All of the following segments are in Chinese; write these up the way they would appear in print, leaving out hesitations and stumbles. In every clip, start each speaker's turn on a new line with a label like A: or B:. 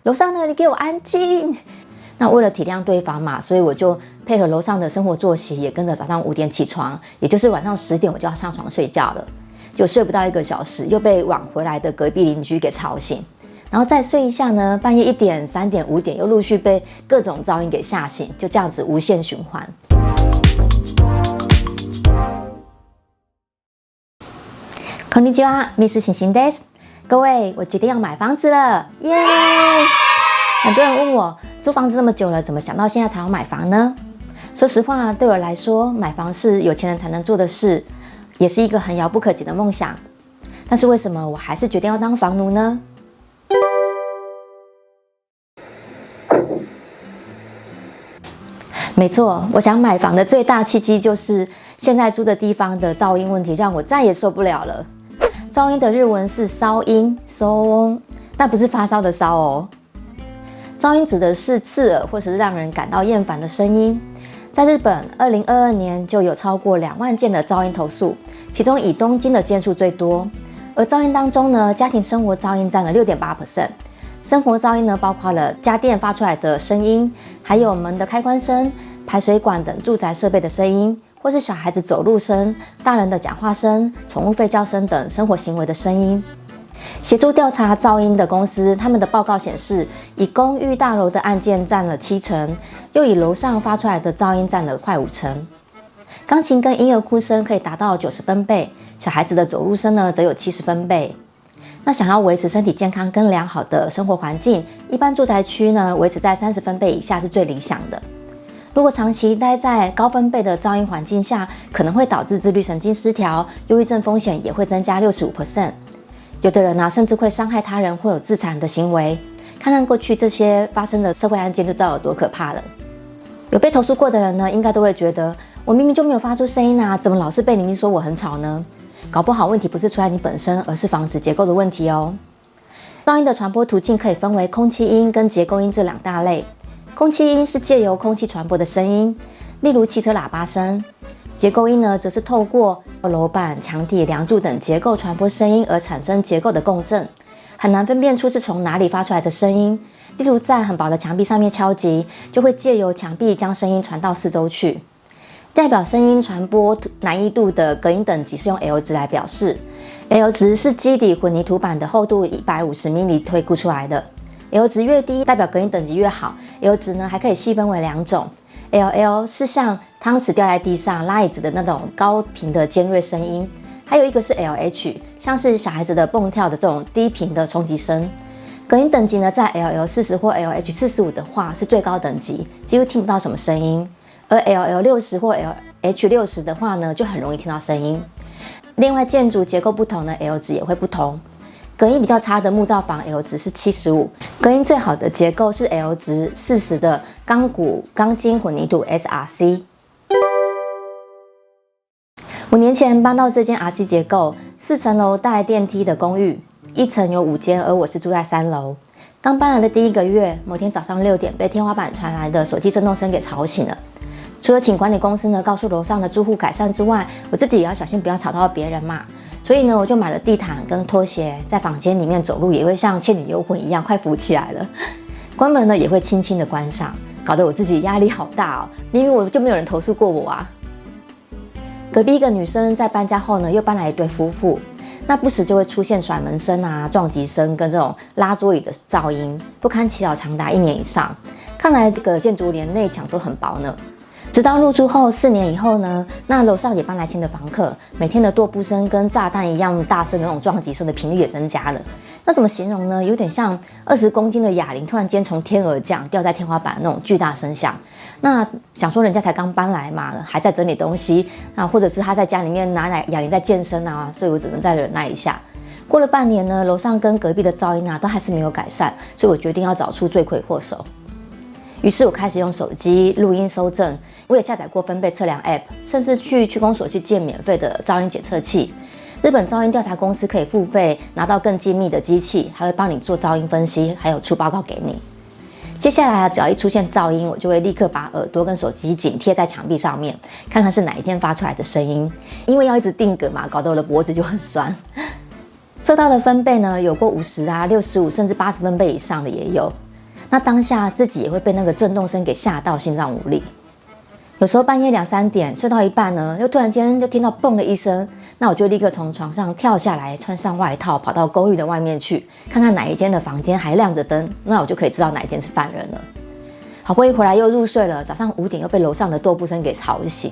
A: 楼上呢，你给我安静。那为了体谅对方嘛，所以我就配合楼上的生活作息，也跟着早上5点起床，也就是晚上10点我就要上床睡觉了。就睡不到1个小时，又被晚回来的隔壁邻居给吵醒，然后再睡一下呢，半夜1点、3点、5点又陆续被各种噪音给吓醒，就这样子无限循环。こんにちは、Miss 星星です。各位，我决定要买房子了，耶！很多人问我，租房子那么久了，怎么想到现在才要买房呢？说实话，对我来说，买房是有钱人才能做的事，也是一个很遥不可及的梦想。但是为什么我还是决定要当房奴呢？没错，我想买房的最大契机就是现在住的地方的噪音问题，让我再也受不了了。噪音的日文是骚音，騒，那不是发烧的烧哦。噪音指的是刺耳或是让人感到厌烦的声音。在日本，2022年就有超过2万件的噪音投诉，其中以东京的件数最多。而噪音当中呢，家庭生活噪音占了 6.8%。生活噪音呢，包括了家电发出来的声音，还有门的开关声、排水管等住宅设备的声音，或是小孩子走路声、大人的讲话声、宠物吠叫声等生活行为的声音。协助调查噪音的公司，他们的报告显示，以公寓大楼的案件占了70%，又以楼上发出来的噪音占了快50%。钢琴跟婴儿哭声可以达到90分贝，小孩子的走路声呢，则有70分贝。那想要维持身体健康跟良好的生活环境，一般住宅区呢，维持在30分贝以下是最理想的。如果长期待在高分贝的噪音环境下，可能会导致自律神经失调，忧郁症风险也会增加65%。有的人甚至会伤害他人，会有自残的行为。看看过去这些发生的社会案件，就知道有多可怕了。有被投诉过的人呢，应该都会觉得，我明明就没有发出声音怎么老是被邻居说我很吵呢？搞不好问题不是出在你本身，而是房子结构的问题哦。噪音的传播途径可以分为空气音跟结构音这2大类。空气音是借由空气传播的声音，例如汽车喇叭声。结构音呢，则是透过楼板、墙体、梁柱等结构传播声音而产生结构的共振，很难分辨出是从哪里发出来的声音。例如在很薄的墙壁上面敲击，就会借由墙壁将声音传到四周去。代表声音传播难易度的隔音等级是用 L 值来表示。L 值是基底混凝土板的厚度150 mm 推估出来的。L 值越低，代表隔音等级越好。L 值呢，还可以细分为2种。LL 是像汤匙掉在地上拉椅子的那种高频的尖锐声音，还有一个是 LH， 像是小孩子的蹦跳的这种低频的冲击声。隔音等级呢，在 LL40 或 LH45 的话是最高等级，几乎听不到什么声音。而 LL60 或 LH60 的话呢，就很容易听到声音。另外，建筑结构不同呢 ，L 值也会不同。隔音比较差的木造房 L 值是75，隔音最好的结构是 L 值40的钢骨钢筋混凝土 SRC。5年前搬到这间 RC 结构4层楼带电梯的公寓，1层有5间，而我是住在3楼。刚搬来的第1个月，某天早上6点被天花板传来的手机震动声给吵醒了。除了请管理公司呢告诉楼上的住户改善之外，我自己也要小心不要吵到别人嘛。所以呢，我就买了地毯跟拖鞋，在房间里面走路也会像倩女幽魂一样快浮起来了。关门呢也会轻轻的关上，搞得我自己压力好大哦。明明我就没有人投诉过我啊。隔壁一个女生在搬家后呢，又搬来一对夫妇，那不时就会出现甩门声撞击声跟这种拉桌椅的噪音，不堪其扰长达1年以上。看来这个建筑连内墙都很薄呢。直到入住后4年以后呢，那楼上也搬来新的房客，每天的跺步声跟炸弹一样大声的那种撞击声的频率也增加了。那怎么形容呢？有点像20公斤的哑铃突然间从天而降，掉在天花板那种巨大声响。那想说人家才刚搬来嘛，还在整理东西或者是他在家里面拿哑铃在健身所以我只能再忍耐一下。过了半年呢，楼上跟隔壁的噪音都还是没有改善，所以我决定要找出罪魁祸首。于是我开始用手机录音收证，我也下载过分贝测量 App， 甚至去区公所去借免费的噪音检测器。日本噪音调查公司可以付费拿到更精密的机器，还会帮你做噪音分析，还有出报告给你。接下来只要一出现噪音，我就会立刻把耳朵跟手机紧贴在墙壁上面，看看是哪一间发出来的声音。因为要一直定格嘛，搞得我的脖子就很酸。色道的分贝呢，有过50啊、65甚至80分贝以上的也有。那当下自己也会被那个震动声给吓到，心脏无力。有时候半夜2、3点睡到一半呢，又突然间就听到嘣的一声，那我就立刻从床上跳下来，穿上外套，跑到公寓的外面去，看看哪一间的房间还亮着灯，那我就可以知道哪一间是犯人了。好不容易回来又入睡了，早上5点又被楼上的跺步声给吵醒，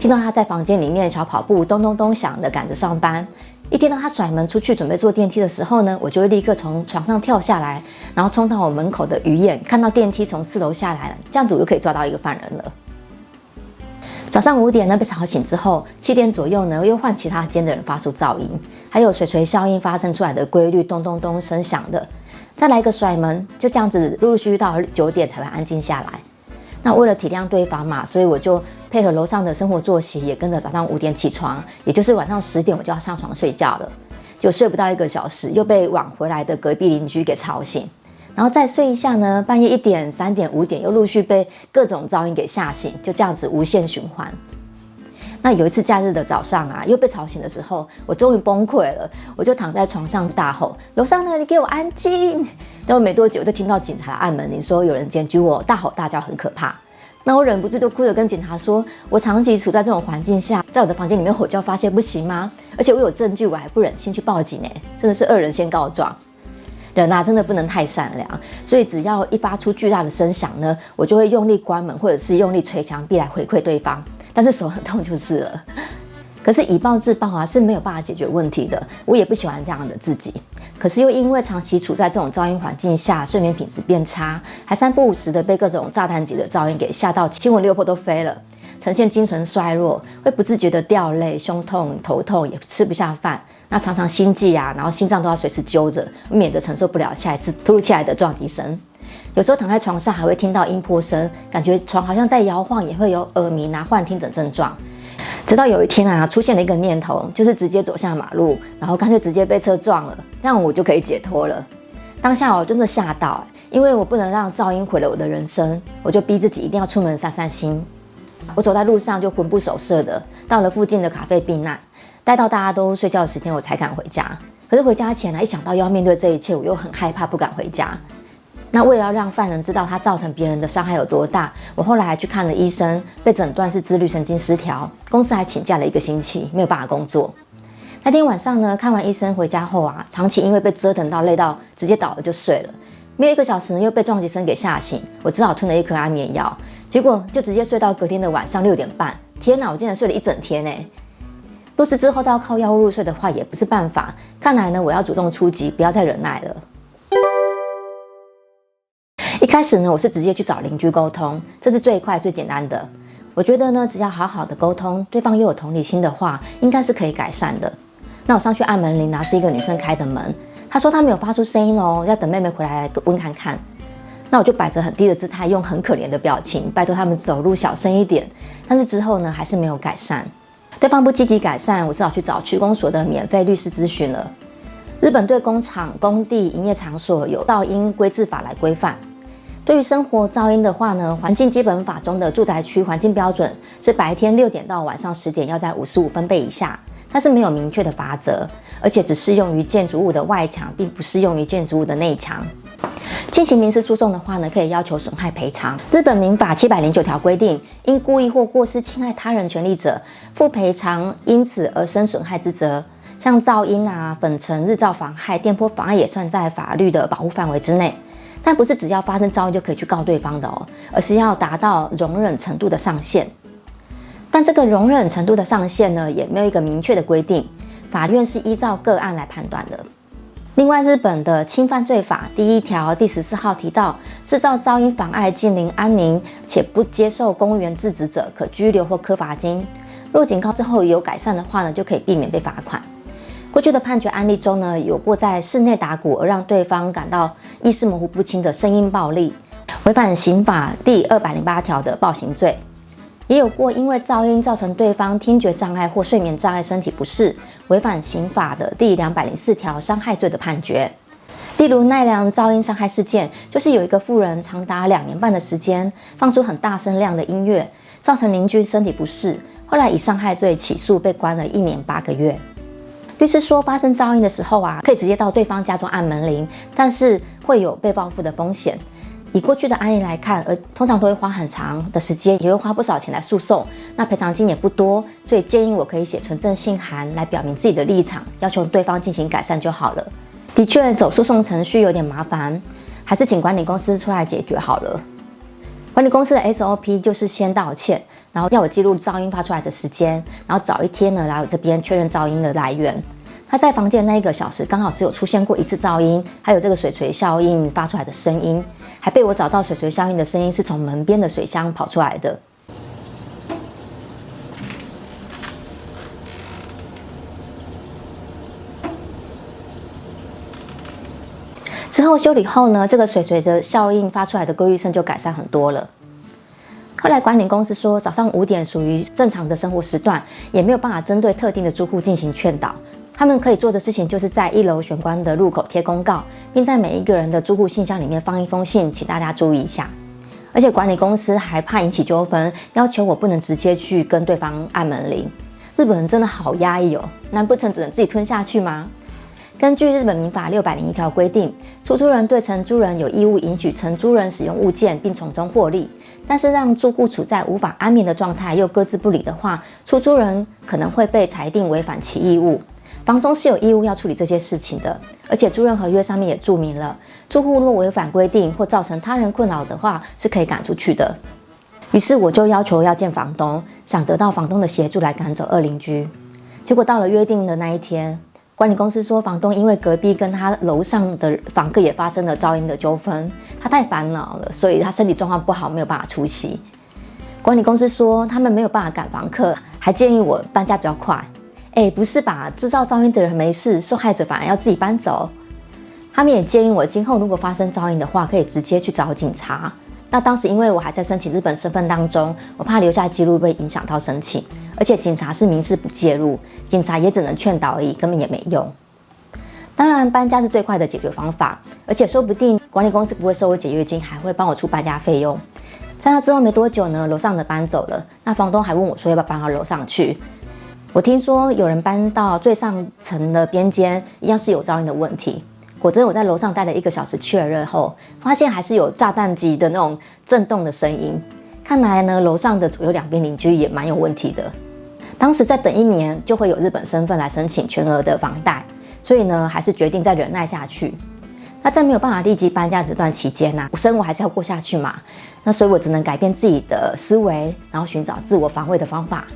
A: 听到他在房间里面小跑步，咚咚咚响的赶着上班。一听到他甩门出去准备坐电梯的时候呢，我就会立刻从床上跳下来，然后冲到我门口的鱼眼，看到电梯从4楼下来了，这样子我就可以抓到一个犯人了。早上5点呢被吵醒之后，7点左右呢又换其他间的人发出噪音，还有水锤效应发生出来的规律咚咚咚声响的，再来一个甩门，就这样子陆陆续续到9点才会安静下来。那为了体谅对方嘛，所以我就配合楼上的生活作息，也跟着早上5点起床，也就是晚上10点我就要上床睡觉了。就睡不到1个小时，又被晚回来的隔壁邻居给吵醒，然后再睡一下呢，半夜1点、3点、5点又陆续被各种噪音给吓醒，就这样子无限循环。那有一次假日的早上啊，又被吵醒的时候，我终于崩溃了，我就躺在床上大吼：“楼上呢，你给我安静！”然后没多久，就听到警察按门铃，说有人检举我大吼大叫，很可怕。那我忍不住就哭着跟警察说：“我长期处在这种环境下，在我的房间里面吼叫发泄不行吗？而且我有证据，我还不忍心去报警真的是恶人先告状。”人啊，真的不能太善良，所以只要一发出巨大的声响呢，我就会用力关门，或者是用力捶墙壁来回馈对方，但是手很痛就是了。可是以暴制暴啊是没有办法解决问题的，我也不喜欢这样的自己。可是又因为长期处在这种噪音环境下，睡眠品质变差，还3不5时的被各种炸弹级的噪音给吓到七魂六魄都飞了，呈现精神衰弱，会不自觉的掉泪、胸痛、头痛，也吃不下饭。那常常心悸啊，然后心脏都要随时揪着，免得承受不了下一次突如其来的撞击声。有时候躺在床上还会听到音波声，感觉床好像在摇晃，也会有耳鸣啊、幻听等症状。直到有一天啊，出现了一个念头，就是直接走下马路，然后干脆直接被车撞了，这样我就可以解脱了。当下我真的吓到，因为我不能让噪音毁了我的人生，我就逼自己一定要出门散散心。我走在路上就魂不守舍的，到了附近的咖啡避难。待到大家都睡觉的时间，我才敢回家。可是回家前呢，一想到要面对这一切，我又很害怕，不敢回家。那为了要让犯人知道他造成别人的伤害有多大，我后来还去看了医生，被诊断是自律神经失调，公司还请假了1个星期，没有办法工作。那天晚上呢，看完医生回家后啊，长期因为被折腾到累到直接倒了就睡了。没有1个小时呢，又被撞击声给吓醒，我只好吞了1颗安眠药，结果就直接睡到隔天的晚上6点半。天哪，我竟然睡了1整天若是之后都要靠药物入睡的话，也不是办法。看来呢，我要主动出击，不要再忍耐了。一开始呢，我是直接去找邻居沟通，这是最快最简单的。我觉得呢，只要好好的沟通，对方又有同理心的话，应该是可以改善的。那我上去按门铃啊，是一个女生开的门，她说她没有发出声音哦，要等妹妹回来问看看。那我就摆着很低的姿态，用很可怜的表情，拜托他们走路小声一点。但是之后呢，还是没有改善。对方不积极改善，我只好去找区公所的免费律师咨询了。日本对工厂、工地、营业场所有噪音规制法来规范。对于生活噪音的话呢，环境基本法中的住宅区环境标准是白天6点到晚上10点要在55分贝以下，它是没有明确的法则，而且只适用于建筑物的外墙，并不适用于建筑物的内墙。进行民事诉讼的话呢，可以要求损害赔偿。日本民法709条规定，因故意或过失侵害他人权利者，负赔偿因此而生损害之责。像噪音啊、粉尘、日照妨害、电波妨碍也算在法律的保护范围之内。但不是只要发生噪音就可以去告对方的哦，而是要达到容忍程度的上限。但这个容忍程度的上限呢，也没有一个明确的规定，法院是依照个案来判断的。另外，日本的轻犯罪法第1条第14号提到，制造噪音妨碍近邻安宁且不接受公务员制止者，可拘留或科罚金。若警告之后有改善的话呢，就可以避免被罚款。过去的判决案例中呢，有过在室内打鼓而让对方感到意识模糊不清的声音暴力，违反刑法第208条的暴行罪。也有过因为噪音造成对方听觉障碍或睡眠障碍身体不适，违反刑法的第204条伤害罪的判决。例如奈良噪音伤害事件，就是有一个妇人长达2年半的时间放出很大声量的音乐，造成邻居身体不适，后来以伤害罪起诉，被关了1年8个月。律师说，发生噪音的时候啊，可以直接到对方家中按门铃，但是会有被报复的风险。以过去的案例来看，通常都会花很长的时间，也会花不少钱来诉讼，那赔偿金也不多，所以建议我可以写存证信函来表明自己的立场，要求对方进行改善就好了。的确，走诉讼程序有点麻烦，还是请管理公司出来解决好了。管理公司的 SOP 就是先道歉，然后要我记录噪音发出来的时间，然后早一天呢来我这边确认噪音的来源。他在房间那1个小时刚好只有出现过1次噪音，还有这个水锤效应发出来的声音，还被我找到水锤效应的声音是从门边的水箱跑出来的。之后修理后呢，这个水锤的效应发出来的规律声就改善很多了。后来管理公司说，早上5点属于正常的生活时段，也没有办法针对特定的住户进行劝导。他们可以做的事情就是在1楼玄关的入口贴公告，并在每一个人的住户信箱里面放一封信，请大家注意一下。而且管理公司还怕引起纠纷，要求我不能直接去跟对方按门铃。日本人真的好压抑哦，难不成只能自己吞下去吗？根据日本民法601条规定，出租人对承租人有义务允许承租人使用物件并从中获利，但是让住户处在无法安眠的状态又搁置不理的话，出租人可能会被裁定违反其义务。房东是有义务要处理这些事情的，而且租赁合约上面也注明了，住户若违反规定或造成他人困扰的话，是可以赶出去的。于是我就要求要见房东，想得到房东的协助来赶走恶邻居。结果到了约定的那一天，管理公司说房东因为隔壁跟他楼上的房客也发生了噪音的纠纷，他太烦恼了，所以他身体状况不好，没有办法出席。管理公司说他们没有办法赶房客，还建议我搬家比较快。不是吧？制造噪音的人没事，受害者反而要自己搬走。他们也建议我今后如果发生噪音的话，可以直接去找警察。那当时因为我还在申请日本身份当中，我怕留下记录被影响到申请，而且警察是民事不介入，警察也只能劝导而已，根本也没用。当然搬家是最快的解决方法，而且说不定管理公司不会收我解约金，还会帮我出搬家费用。在那之后没多久呢，楼上的搬走了，那房东还问我说要不要搬到楼上去。我听说有人搬到最上层的边间，一样是有噪音的问题。果真我在楼上待了1个小时确认后，发现还是有炸弹级的那种震动的声音。看来呢，楼上的左右两边邻居也蛮有问题的。当时再等1年就会有日本身份来申请全额的房贷，所以呢，还是决定再忍耐下去。那在没有办法立即搬家这段期间呢，我生活还是要过下去嘛。那所以我只能改变自己的思维，然后寻找自我防卫的方法。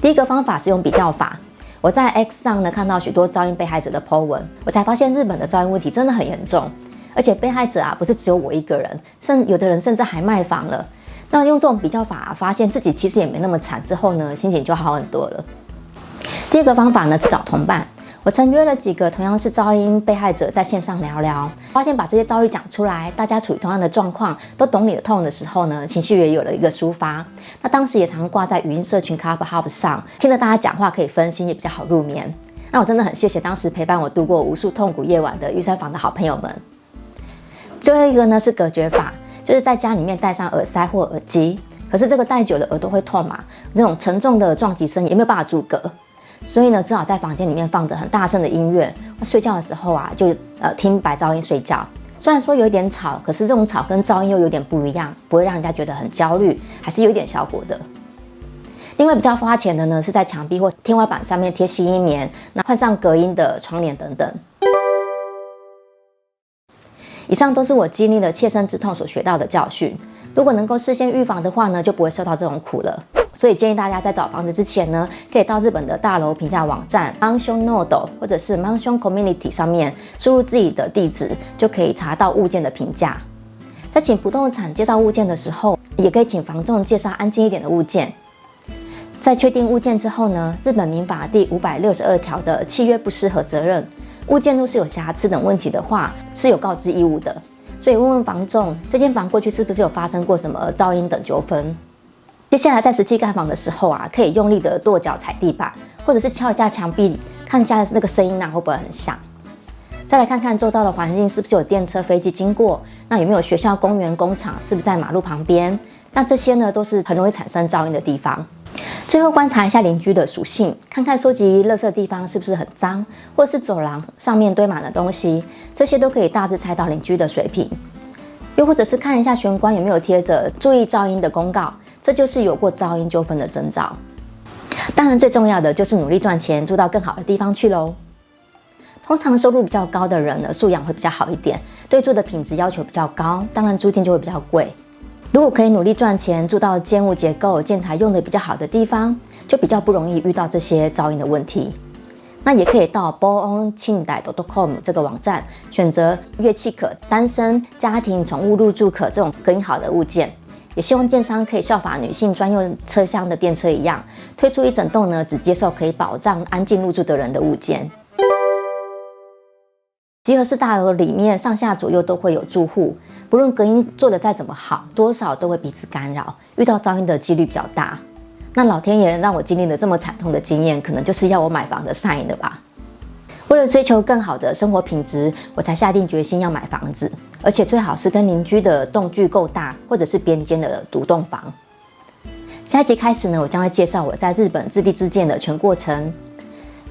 A: 第一个方法是用比较法。我在 X 上呢看到许多噪音被害者的 po 文，我才发现日本的噪音问题真的很严重，而且被害者啊不是只有我一个人，有的人甚至还卖房了。那用这种比较法发现自己其实也没那么惨之后呢，心情就好很多了。第二个方法呢是找同伴。我曾约了几个同样是噪音被害者在线上聊聊，发现把这些遭遇讲出来，大家处于同样的状况，都懂你的痛的时候呢，情绪也有了一个抒发。那当时也常挂在语音社群 Clubhouse 上，听着大家讲话可以分心，也比较好入眠。那我真的很谢谢当时陪伴我度过无数痛苦夜晚的玉山房的好朋友们。最后一个呢是隔绝法，就是在家里面戴上耳塞或耳机，可是这个戴久了耳朵会痛嘛，这种沉重的撞击声也没有办法阻隔。所以呢，只好在房间里面放着很大声的音乐。睡觉的时候啊，就听白噪音睡觉。虽然说有一点吵，可是这种吵跟噪音又有点不一样，不会让人家觉得很焦虑，还是有一点效果的。另外比较花钱的呢，是在墙壁或天花板上面贴吸音棉，那换上隔音的窗帘等等。以上都是我经历了切身之痛所学到的教训。如果能够事先预防的话呢，就不会受到这种苦了。所以建议大家在找房子之前呢，可以到日本的大楼评价网站 Mansion Node 或者是 Mansion Community 上面输入自己的地址，就可以查到物件的评价。在请不动产介绍物件的时候，也可以请房仲介绍安静一点的物件。在确定物件之后呢，日本民法第562条的契约不适合责任，物件若是有瑕疵等问题的话，是有告知义务的。所以问问房仲，这间房过去是不是有发生过什么噪音等纠纷。接下来在实际看房的时候啊，可以用力的跺脚踩地板，或者是敲一下墙壁，看一下那个声音会不会很响。再来看看周遭的环境是不是有电车、飞机经过，那有没有学校、公园、工厂，是不是在马路旁边？那这些呢都是很容易产生噪音的地方。最后观察一下邻居的属性，看看收集垃圾的地方是不是很脏，或是走廊上面堆满了东西，这些都可以大致猜到邻居的水平。又或者是看一下玄关有没有贴着注意噪音的公告，这就是有过噪音纠纷的征兆。当然最重要的就是努力赚钱，住到更好的地方去咯。通常收入比较高的人呢，素养会比较好一点，对住的品质要求比较高，当然租金就会比较贵。如果可以努力赚钱，住到建物结构、建材用的比较好的地方，就比较不容易遇到这些噪音的问题。那也可以到 boonchindai.com 这个网站，选择乐器可、单身、家庭、宠物入住可这种隔音好的物件。也希望建商可以效法女性专用车厢的电车一样，推出一整栋呢只接受可以保障安静入住的人的物件。集合式大楼里面上下左右都会有住户，不论隔音做得再怎么好，多少都会彼此干扰，遇到噪音的几率比较大。那老天爷让我经历了这么惨痛的经验，可能就是要我买房的 sign 了吧。为了追求更好的生活品质，我才下定决心要买房子，而且最好是跟邻居的栋距够大，或者是边间的独栋房。下一集开始呢，我将会介绍我在日本自立自建的全过程。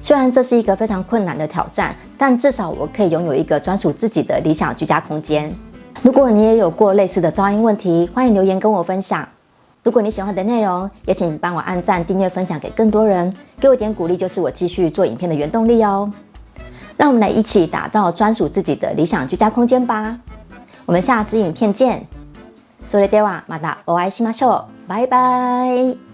A: 虽然这是一个非常困难的挑战，但至少我可以拥有一个专属自己的理想居家空间。如果你也有过类似的噪音问题，欢迎留言跟我分享。如果你喜欢我的内容，也请帮我按赞、订阅、分享给更多人，给我点鼓励，就是我继续做影片的原动力哦。让我们来一起打造专属自己的理想居家空间吧。我们下支影片见。それではまたお会いしましょう。拜拜。